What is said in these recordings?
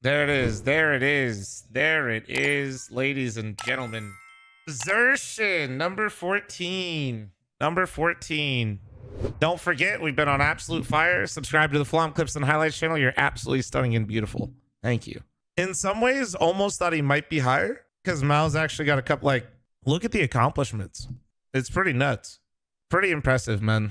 There it is. There it is. There it is, ladies and gentlemen. xertioN, number 14. Number 14. Don't forget, we've been on absolute fire. Subscribe to the fl0m Clips and Highlights channel. You're absolutely stunning and beautiful. Thank you. In some ways, almost thought he might be higher because Mal's actually got a couple, like, look at the accomplishments. It's pretty nuts. Pretty impressive, man.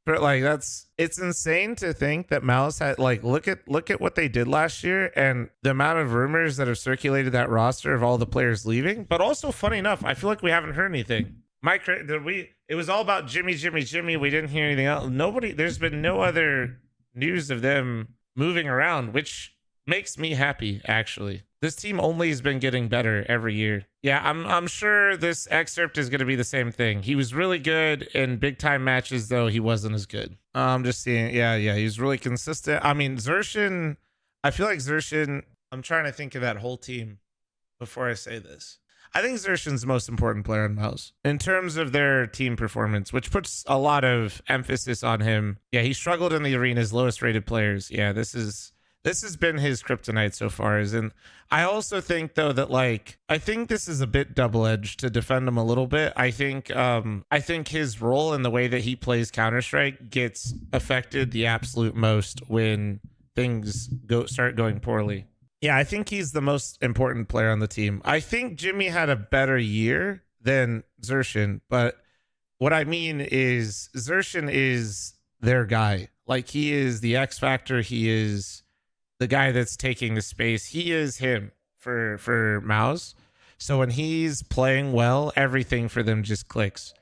But like, it's insane to think that Mal's had, like, look at what they did last year and the amount of rumors that have circulated that roster of all the players leaving. But also, funny enough, I feel like we haven't heard anything. It was all about Jimmy. We didn't hear anything else. There's been no other news of them moving around, which makes me happy, actually. This team only has been getting better every year. Yeah, I'm sure this xertioN is going to be the same thing. He was really good in big time matches, though he wasn't as good. I'm just seeing, yeah, he was really consistent. I mean, xertioN, I feel like xertioN, I'm trying to think of that whole team before I say this. I think xertioN's the most important player on Mouse in terms of their team performance, which puts a lot of emphasis on him. Yeah, he struggled in the arena's lowest rated players. Yeah, this has been his kryptonite so far. And I also think, though, that, like, I think this is a bit double-edged to defend him a little bit. I think his role in the way that he plays Counter-Strike gets affected the absolute most when things start going poorly. Yeah, I think he's the most important player on the team. I think Jimmy had a better year than xertioN, but what I mean is xertioN is their guy. Like, he is the X factor. He is the guy that's taking the space. He is him for Mouse. So when he's playing well, everything for them just clicks.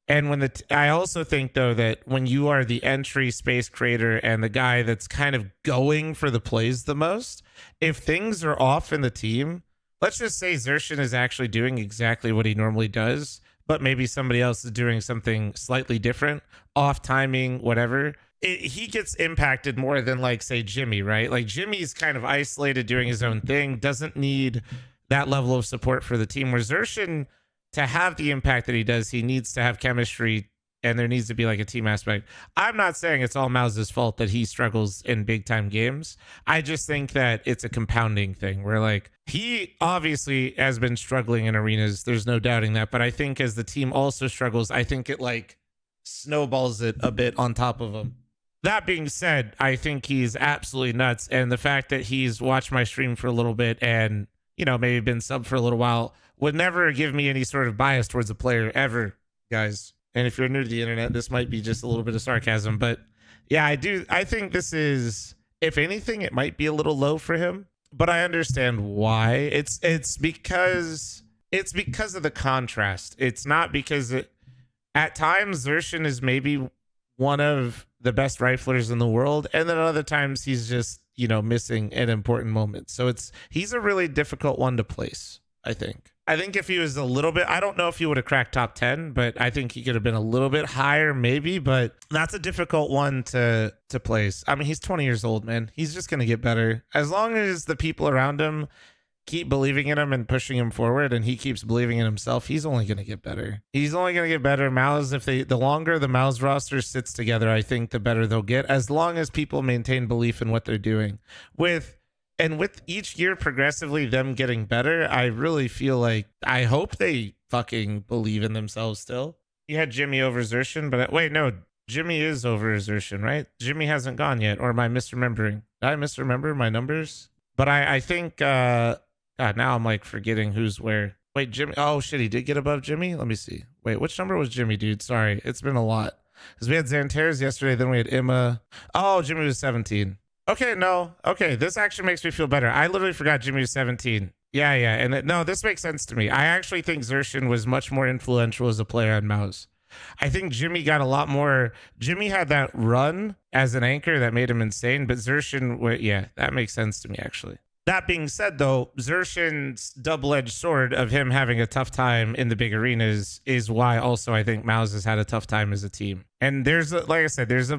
And I also think, though, that when you are the entry space creator and the guy that's kind of going for the plays the most, if things are off in the team, let's just say xertioN is actually doing exactly what he normally does, but maybe somebody else is doing something slightly different, off timing, whatever. He gets impacted more than, like, say, Jimmy, right? Like, Jimmy's kind of isolated doing his own thing, doesn't need that level of support for the team. Where xertioN, to have the impact that he does, he needs to have chemistry and there needs to be, like, a team aspect. I'm not saying it's all Mouse's fault that he struggles in big time games. I just think that it's a compounding thing where, like, he obviously has been struggling in arenas. There's no doubting that. But I think as the team also struggles, I think it, like, snowballs it a bit on top of him. That being said, I think he's absolutely nuts. And the fact that he's watched my stream for a little bit and, you know, maybe been sub for a little while would never give me any sort of bias towards a player ever, guys. And if you're new to the internet, this might be just a little bit of sarcasm. But yeah, I think this is, if anything, it might be a little low for him. But I understand why. It's because of the contrast. It's not because at times xertioN is maybe one of the best riflers in the world, and then other times he's just, you know, missing an important moment. So he's a really difficult one to place, I think. I think if he was a little bit, I don't know if he would have cracked top 10, but I think he could have been a little bit higher maybe, but that's a difficult one to place. I mean, he's 20 years old, man. He's just going to get better. As long as the people around him keep believing in him and pushing him forward and he keeps believing in himself, he's only going to get better. He's only going to get better. Mouse, the longer the Mouse roster sits together, I think the better they'll get, as long as people maintain belief in what they're doing. With each year progressively them getting better, I really feel like, I hope they fucking believe in themselves still. You had Jimmy over xertioN, but wait, no, Jimmy is over xertioN, right? Jimmy hasn't gone yet, or am I misremembering? Did I misremember my numbers? But I think, God, now I'm, like, forgetting who's where. Wait, Jimmy, oh shit, he did get above Jimmy? Let me see. Wait, which number was Jimmy, dude? Sorry, it's been a lot. Because we had Xantares yesterday, then we had Emma. Oh, Jimmy was 17. Okay, no. Okay, this actually makes me feel better. I literally forgot Jimmy was 17. Yeah. And no, this makes sense to me. I actually think xertioN was much more influential as a player on Mouse. I think Jimmy got a lot more. Jimmy had that run as an anchor that made him insane, but xertioN, yeah, that makes sense to me, actually. That being said, though, xertioN's double-edged sword of him having a tough time in the big arenas is why also I think Mouse has had a tough time as a team. And like I said, there's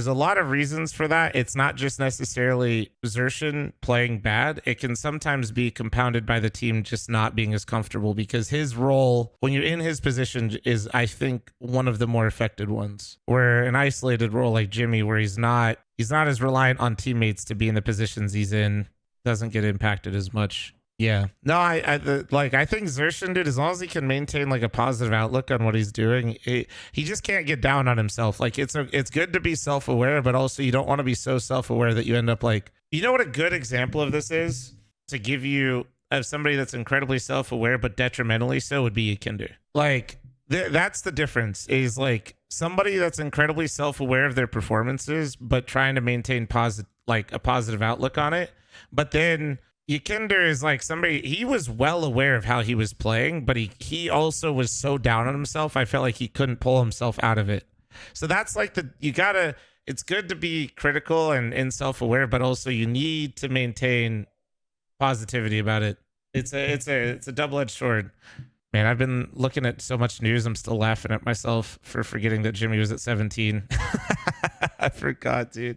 a lot of reasons for that. It's not just necessarily xertioN playing bad. It can sometimes be compounded by the team just not being as comfortable, because his role when you're in his position is, I think, one of the more affected ones. Where an isolated role like Jimmy, where he's not as reliant on teammates to be in the positions he's in, doesn't get impacted as much. Yeah. No, I think xertioN, dude, as long as he can maintain like a positive outlook on what he's doing, he just can't get down on himself. Like it's good to be self-aware, but also you don't want to be so self-aware that you end up like, you know what a good example of this is to give you of somebody that's incredibly self-aware but detrimentally so would be xertioN. Like that's the difference, is like somebody that's incredibly self-aware of their performances but trying to maintain a positive outlook on it. But then xertioN is like somebody, he was well aware of how he was playing, but he also was so down on himself, I felt like he couldn't pull himself out of it. So that's like it's good to be critical and self-aware, but also you need to maintain positivity about it. It's a double-edged sword. Man, I've been looking at so much news, I'm still laughing at myself for forgetting that Jimmy was at 17. I forgot, dude.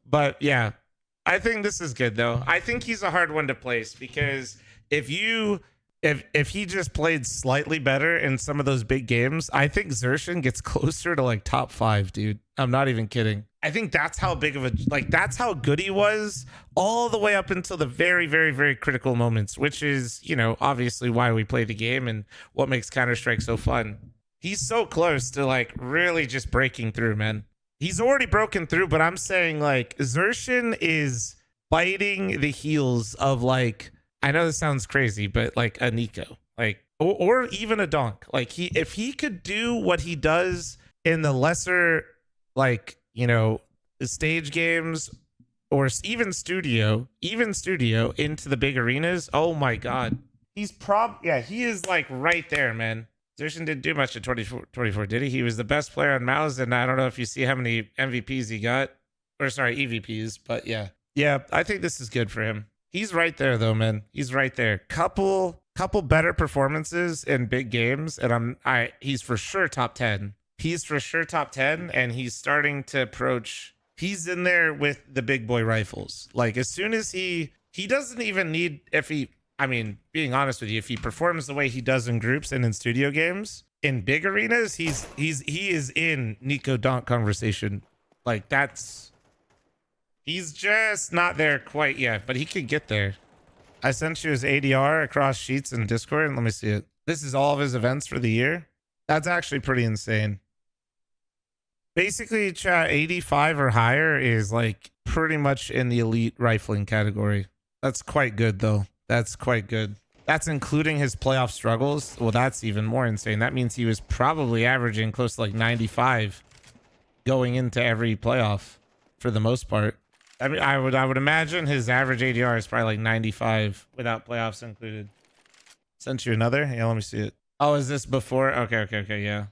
But yeah, I think this is good though. I think he's a hard one to place because if he just played slightly better in some of those big games, I think xertioN gets closer to like top 5, dude. I'm not even kidding. I think that's how big of that's how good he was all the way up until the very, very, very critical moments, which is, obviously why we play the game and what makes Counter-Strike so fun. He's so close to like really just breaking through, man. He's already broken through, but I'm saying like xertioN is biting the heels of like, I know this sounds crazy, but like a Nico, like, or even a Donk. Like if he could do what he does in the lesser, like, the stage games or even studio into the big arenas. Oh my God. He is like right there, man. xertioN didn't do much at 24, did he? He was the best player on Mouse, and I don't know if you see how many MVPs he got. Or sorry, EVPs, but yeah. Yeah, I think this is good for him. He's right there though, man. He's right there. Couple better performances in big games, and he's for sure top 10. He's for sure top 10, and he's starting to approach. He's in there with the big boy rifles. Like as soon as he doesn't even need, being honest with you, if he performs the way he does in groups and in studio games, in big arenas, he is in Nico Donk conversation. Like he's just not there quite yet, but he could get there. I sent you his ADR across sheets in Discord, and let me see it. This is all of his events for the year. That's actually pretty insane. Basically, chat, 85 or higher is like pretty much in the elite rifling category. That's quite good though. That's quite good. That's including his playoff struggles. Well, that's even more insane. That means he was probably averaging close to like 95 going into every playoff for the most part. I mean, I would imagine his average ADR is probably like 95 without playoffs included. Sent you another? Yeah, let me see it. Oh, is this before? Okay, yeah.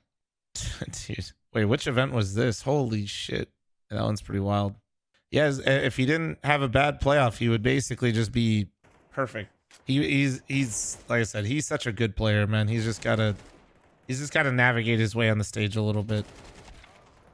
Dude, wait, which event was this? Holy shit. That one's pretty wild. Yeah, if he didn't have a bad playoff, he would basically just be perfect. He's like I said, he's such a good player, man. He's just gotta navigate his way on the stage a little bit.